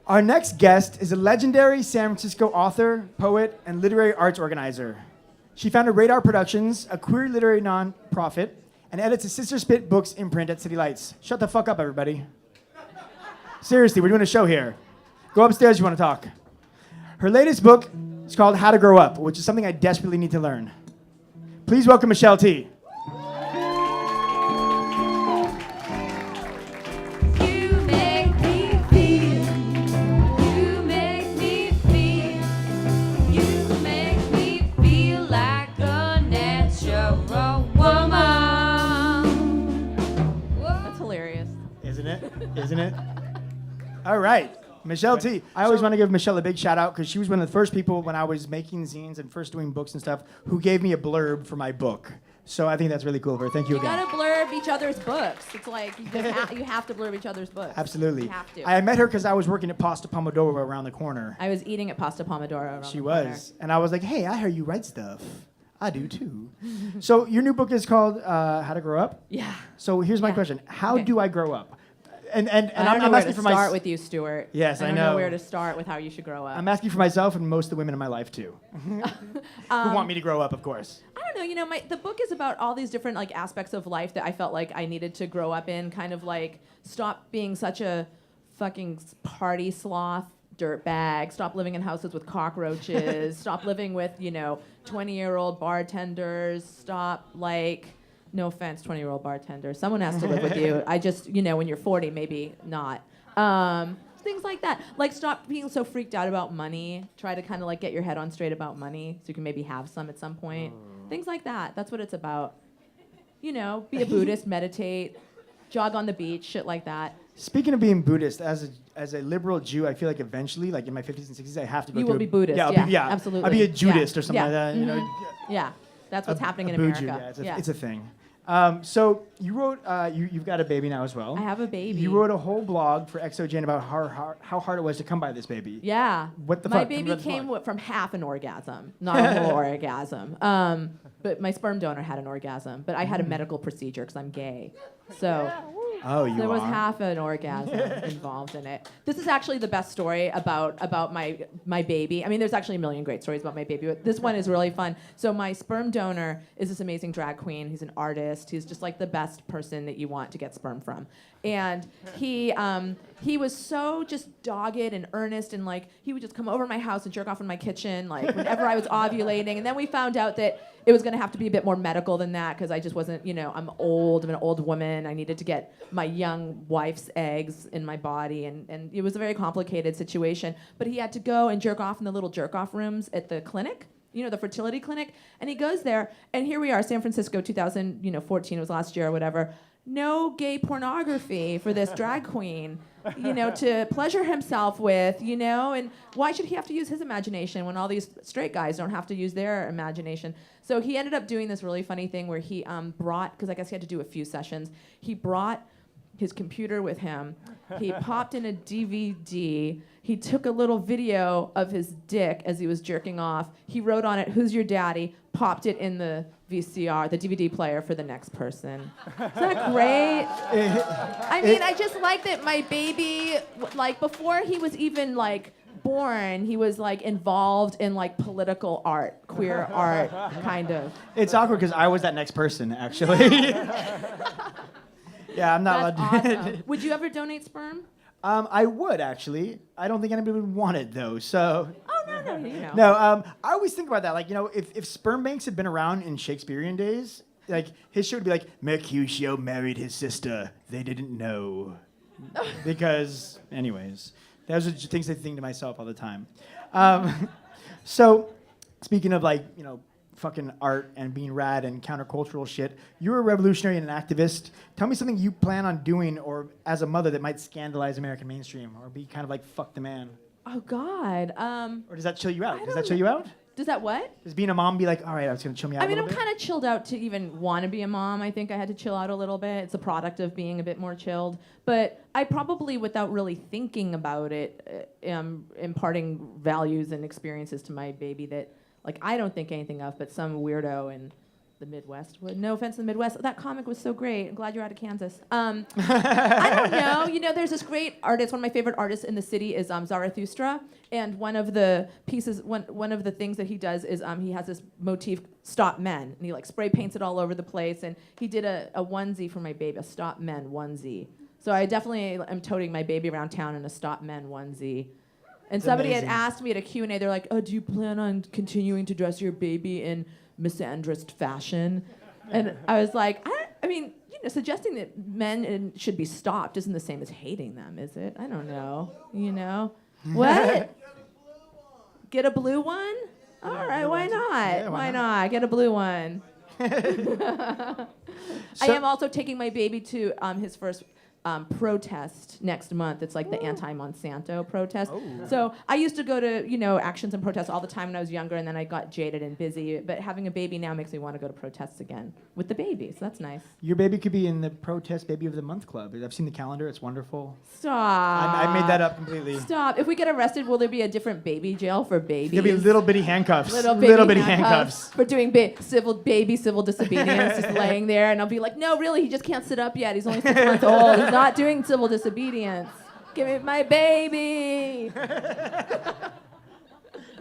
Our next guest is a legendary San Francisco author, poet, and literary arts organizer. She founded Radar Productions, a queer literary nonprofit, and edits a Sister Spit Books imprint at City Lights. Shut the fuck up, everybody. Seriously, we're doing a show here. Go upstairs if you want to talk. Her latest book is called How to Grow Up, which is something I desperately need to learn. Please welcome Michelle T. Isn't it? All right. Michelle T. I always want to give Michelle a big shout out because she was one of the first people when I was making zines and first doing books and stuff who gave me a blurb for my book. So I think that's really cool of her. Thank you again. You gotta blurb each other's books. It's like you have to blurb each other's books. Absolutely. You have to. I met her because I was working at Pasta Pomodoro around the corner. I was eating at Pasta Pomodoro around She the was. corner. And I was like, hey, I hear you write stuff. I do too. So your new book is called How to Grow Up? Yeah. So here's my question. How do I grow up? And I don't know I'm where asking to for start with you, Stuart. Yes, I don't know. know where to start with how you should grow up. I'm asking for myself and most of the women in my life too, who want me to grow up, of course. I don't know. You know, the book is about all these different like aspects of life that I felt like I needed to grow up in. Kind of like stop being such a fucking party sloth dirtbag. Stop living in houses with cockroaches. Stop living with 20-year-old bartenders. Stop like. No offense, 20-year-old bartender. Someone has to live with you. I just, when you're 40, maybe not. Things like that. Like stop being so freaked out about money. Try to kind of like get your head on straight about money so you can maybe have some at some point. Things like that. That's what it's about. Be a Buddhist, meditate, jog on the beach, shit like that. Speaking of being Buddhist, as a liberal Jew, I feel like eventually, like in my 50s and 60s, I have to go You through will be Buddhist. Yeah, absolutely. I'll be a Judist or something Yeah. like that. Mm-hmm. Yeah. That's what's happening in Buju, America. It's a thing. So you wrote, you've got a baby now as well. I have a baby. You wrote a whole blog for XOJN about how hard it was to come by this baby. Yeah. What the my fuck? baby came from half an orgasm, not a whole orgasm. But my sperm donor had an orgasm, but I had a medical procedure because I'm gay. So there was half an orgasm involved in it. This is actually the best story about my baby. I mean, there's actually a million great stories about my baby, but this one is really fun. So my sperm donor is this amazing drag queen. He's an artist. He's just like the best person that you want to get sperm from. And he was so just dogged and earnest, and like he would just come over to my house and jerk off in my kitchen, like whenever I was ovulating. And then we found out that it was going to have to be a bit more medical than that because I just wasn't, I'm old. I'm an old woman. I needed to get my young wife's eggs in my body, and it was a very complicated situation. But he had to go and jerk off in the little jerk off rooms at the clinic. The fertility clinic. And he goes there, and here we are, San Francisco, 2014, it was last year or whatever. No gay pornography for this drag queen, to pleasure himself with, and why should he have to use his imagination when all these straight guys don't have to use their imagination? So he ended up doing this really funny thing where he brought, because I guess he had to do a few sessions, he brought his computer with him. He popped in a DVD. He took a little video of his dick as he was jerking off. He wrote on it, "Who's your daddy?" Popped it in the VCR, the DVD player for the next person. Isn't that great? I mean, I just like that my baby, like before he was even like born, he was like involved in like political art, queer art, kind of. It's awkward because I was that next person, actually. Yeah, I'm not That's allowed to. awesome. Would you ever donate sperm? I would, actually. I don't think anybody would want it, though, so... Oh, no, No, I always think about that. Like, if sperm banks had been around in Shakespearean days, like, his shit would be like, Mercutio married his sister. They didn't know. Because, anyways, those are just things I think to myself all the time. So, speaking of, like, fucking art and being rad and countercultural shit, you're a revolutionary and an activist. Tell me something you plan on doing or as a mother that might scandalize American mainstream or be kind of like, fuck the man. Oh, God. Or does that chill you out? I Does don't that chill you out? Does that what? Does being a mom be like, all right, it's going to chill me out I mean, a I'm little bit? kind of chilled out to even want to be a mom. I think I had to chill out a little bit. It's a product of being a bit more chilled. But I probably, without really thinking about it, am imparting values and experiences to my baby that, like, I don't think anything of, but some weirdo in the Midwest would. No offense to the Midwest. That comic was so great. I'm glad you're out of Kansas. I don't know. You know, there's this great artist. One of my favorite artists in the city is Zarathustra. And one of the pieces, one of the things that he does is he has this motif, Stop Men. And he like spray paints it all over the place. And he did a onesie for my baby, a Stop Men onesie. So I definitely am toting my baby around town in a Stop Men onesie. And somebody had asked me at a Q&A, they're like, oh, do you plan on continuing to dress your baby in misandrist fashion? And I was like, I mean, you know, suggesting that men should be stopped isn't the same as hating them, is it? I don't know, you know? What? Get a blue one? All right, why not? Yeah, why not? Get a blue one. I am also taking my baby to his first protest next month. It's like the anti-Monsanto protest. Oh. So I used to go to, you know, actions and protests all the time when I was younger, and then I got jaded and busy. But having a baby now makes me want to go to protests again with the baby. So that's nice. Your baby could be in the Protest Baby of the Month Club. I've seen the calendar. It's wonderful. Stop. I made that up completely. Stop. If we get arrested, will there be a different baby jail for babies? There'll be little bitty handcuffs. Little bitty handcuffs. For doing civil disobedience, just laying there, and I'll be like, no, really, he just can't sit up yet. He's only 6 months old. He's not doing civil disobedience. Give me my baby.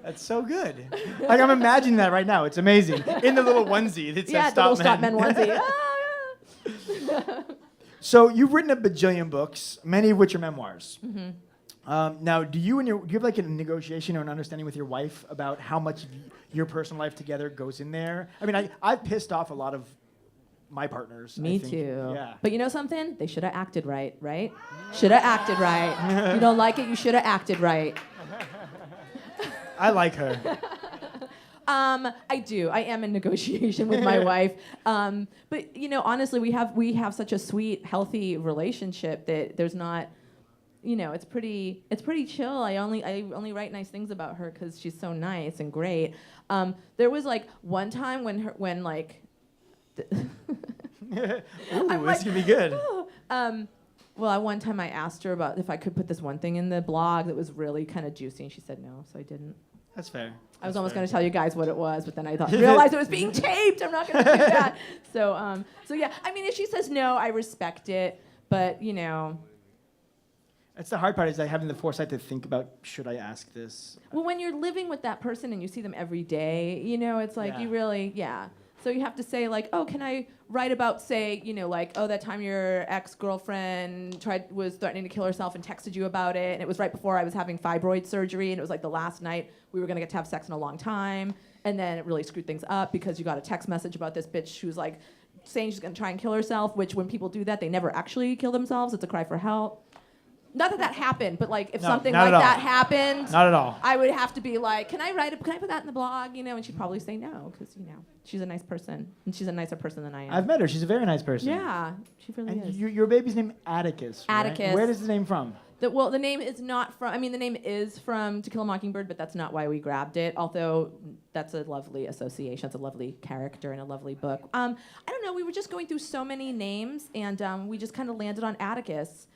That's so good. Like, I'm imagining that right now. It's amazing. In the little onesie that says the little Stop Men. onesie. So you've written a bajillion books, many of which are memoirs. Mm-hmm. Now, do you have like a negotiation or an understanding with your wife about how much of your personal life together goes in there? I mean, I've pissed off a lot of my partners. Me I think. too. Yeah. But you know something? They should have acted right, right? Should have acted right. You don't like it, you should have acted right. I like her. I do. I am in negotiation with my wife. But you know, honestly, we have such a sweet, healthy relationship that there's not, you know, it's pretty chill. I only write nice things about her because she's so nice and great. There was like one time when like. Ooh, this could be good. Well, one time I asked her about if I could put this one thing in the blog that was really kind of juicy, and she said no, so I didn't. That's fair. I was almost going to tell you guys what it was, but then I realized it was being taped. I'm not going to do that. So yeah. I mean, if she says no, I respect it, but you know. That's the hard part, is like having the foresight to think about, should I ask this? Well, when you're living with that person and you see them every day, you know, it's like you really, So you have to say like, oh, can I write about, say, you know, like, oh, that time your ex-girlfriend was threatening to kill herself and texted you about it, and it was right before I was having fibroid surgery, and it was like the last night we were gonna get to have sex in a long time, and then it really screwed things up because you got a text message about this bitch who's like saying she's gonna try and kill herself, which when people do that, they never actually kill themselves. It's a cry for help. Not that happened, but like if something like that happened, not at all. I would have to be like, can I put that in the blog? You know, and she'd probably say no because you know she's a nice person and she's a nicer person than I am. I've met her. She's a very nice person. Yeah, she really and is. Your baby's name Atticus. Right? Atticus. Where does the name from? The name is not from. I mean, the name is from To Kill a Mockingbird, but that's not why we grabbed it. Although that's a lovely association. It's a lovely character and a lovely book. I don't know. We were just going through so many names, and we just kind of landed on Atticus.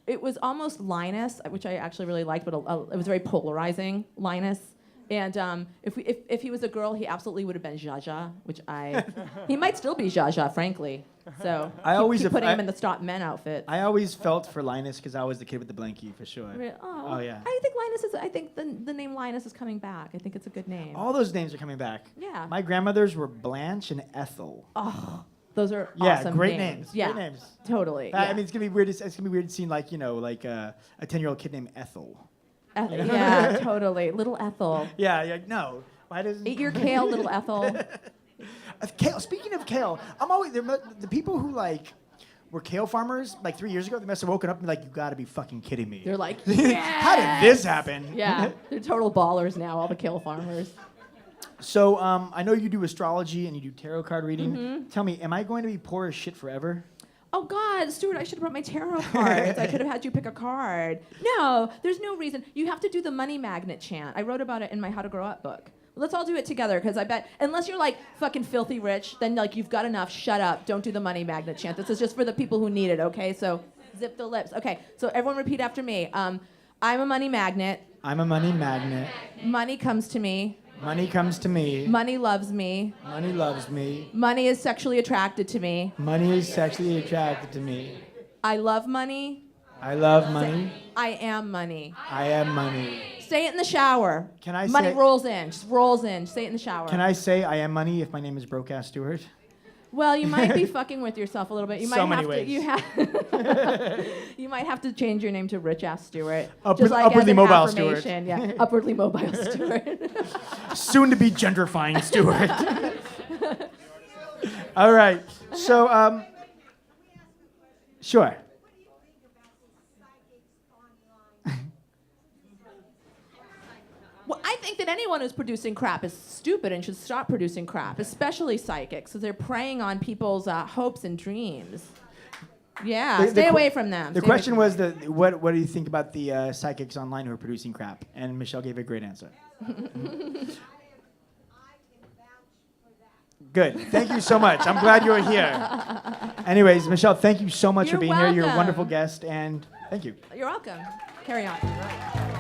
It was almost Linus, which I actually really liked, but it was very polarizing, Linus. And if he was a girl, he absolutely would have been Zsa Zsa, which he might still be Zsa Zsa, frankly. So keep putting him in the Stop Men outfit. I always felt for Linus because I was the kid with the blankie, for sure. Oh yeah. I think the name Linus is coming back. I think it's a good name. All those names are coming back. Yeah. My grandmothers were Blanche and Ethel. Oh. Those are yeah, awesome great names. Yeah, great names. Totally. I mean, it's gonna be weird. It's gonna be weird seeing like a 10-year-old kid named Ethel. Yeah, totally. Little Ethel. Yeah. No. Why doesn't 8-year kale, little Ethel. Kale. Speaking of kale, I'm always the people who like were kale farmers like 3 years ago. They must have woken up and be like, "You got to be fucking kidding me." They're like, yes! How did this happen? Yeah, they're total ballers now. All the kale farmers. So I know you do astrology and you do tarot card reading. Mm-hmm. Tell me, am I going to be poor as shit forever? Oh God, Stuart, I should have brought my tarot cards. I could have had you pick a card. No, there's no reason. You have to do the money magnet chant. I wrote about it in my How to Grow Up book. Let's all do it together, because I bet, unless you're like fucking filthy rich, then like you've got enough. Shut up. Don't do the money magnet chant. This is just for the people who need it, okay? So zip the lips. Okay, so everyone repeat after me. I'm a money magnet. I'm a money magnet. Money comes to me. Money comes to me. Money loves me. Money loves me. Money is sexually attracted to me. Money is sexually attracted to me. I love money. I love money. I am money. I am money. Say it in the shower. Can I money say- rolls in. Just rolls in. Say it in the shower. Can I say I am money if my name is Broke-Ass Stewart? Well, you might be fucking with yourself a little bit. You So might many have ways. to. You might have to change your name to Rich Ass Stewart. Upwardly as an mobile Stewart. affirmation. Yeah, upwardly mobile Stewart. Soon to be gentrifying Stewart. All right. So, sure. Well, I think that anyone who's producing crap is stupid and should stop producing crap, especially psychics, because they're preying on people's hopes and dreams. Yeah, stay away from them. The Stay away question from was, what do you think about the psychics online who are producing crap? And Michelle gave a great answer. Good. Thank you so much. I'm glad you're here. Anyways, Michelle, thank you so much You're for being here. You're a welcome. wonderful guest, and thank you. You're welcome. Carry on.